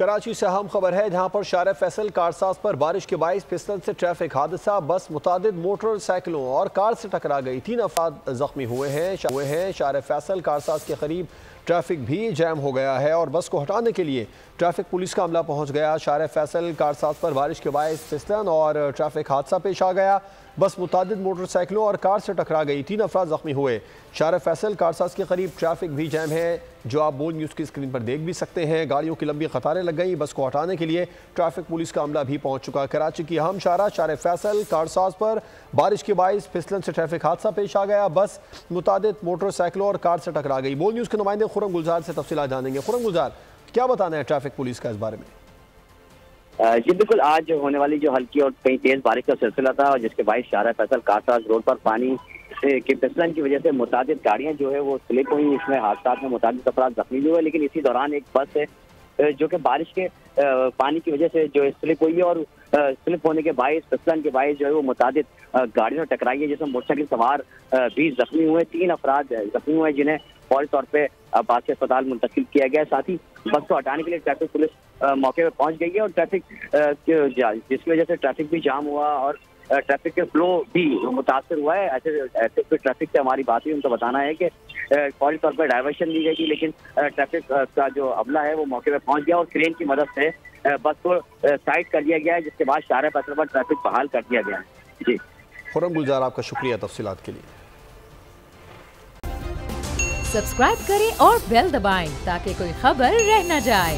कराची से अहम खबर है, जहां पर शार फैसल कारसाज पर बारिश के बाइस फिसलन से ट्रैफिक हादसा। बस मुतादिद मोटरसाइकिलों और कार से टकरा गई, 3 अफराद जख्मी हुए हैं। शार फैसल कारसाज के करीब ट्रैफिक भी जैम हो गया है और बस को हटाने के लिए ट्रैफिक पुलिस का अमला पहुंच गया। शार फैसल कारसाज पर बारिश के बाइस फिसलन और ट्रैफिक हादसा पेश आ गया। बस मुतादिद मोटरसाइकिलों और कार से टकरा गई, 3 अफराद जख्मी हुए। शार फैसल कारसाज के करीब ट्रैफिक भी जैम है, जो आप बोल न्यूज़ की स्क्रीन पर देख भी सकते हैं। गाड़ियों की लंबी कतारें लग गई। बस को हटाने के लिए ट्रैफिक पुलिस का अमला भी पहुंच चुका। कराची की अहम शार फैसल कारसाज पर बारिश के बाइस फिसलन से ट्रैफिक हादसा पेश आ गया। बस मुतादिद मोटरसाइकिलों और कार से टकरा गई। बोल न्यूज़ के नुमाइंदे खुरम गुलजार से तफसीलात जानेंगे। खुरम गुलजार, क्या बताना है ट्रैफिक पुलिस का इस बारे में? जी बिल्कुल, आज होने वाली जो हल्की और कहीं तेज बारिश का सिलसिला था, और जिसके बाइस शार फैसल कारसाज रोड पर पानी के फिसलन की वजह से मुतादिद गाड़ियां जो है वो स्लिप हुई। इसमें हादसा में मुतादिद अफराद जख्मी हुए, लेकिन इसी दौरान एक बस है जो कि बारिश के पानी की वजह से जो स्लिप हुई है, और स्लिप होने के बाइस फिसलन के बाइस जो है वो मुतादिद गाड़ियों में टकराई है, जिसमें मोटरसाइकिल सवार भी जख्मी हुए। 3 अफराद जख्मी हुए, जिन्हें फौरी तौर पर बादशाह अस्पताल मुंतकिल किया गया। साथ ही बस को हटाने के लिए ट्रैफिक पुलिस मौके पर पहुंच गई है, और ट्रैफिक जिसकी वजह से ट्रैफिक भी जाम हुआ और ट्रैफिक के फ्लो भी मुतासर हुआ है। ऐसे ट्रैफिक से हमारी बात हुई, उनका बताना है कि फौरी तौर पर डाइवर्शन दी गई थी, लेकिन ट्रैफिक का जो अमला है वो मौके पर पहुंच गया और क्रेन की मदद से बस को साइड कर दिया गया है, जिसके बाद शार फैसल पर ट्रैफिक बहाल कर दिया गया है। जी खुरम गुलजार, आपका शुक्रिया तफसीलात के लिए। सब्सक्राइब करें और बेल दबाएं ताकि कोई खबर रह न जाए।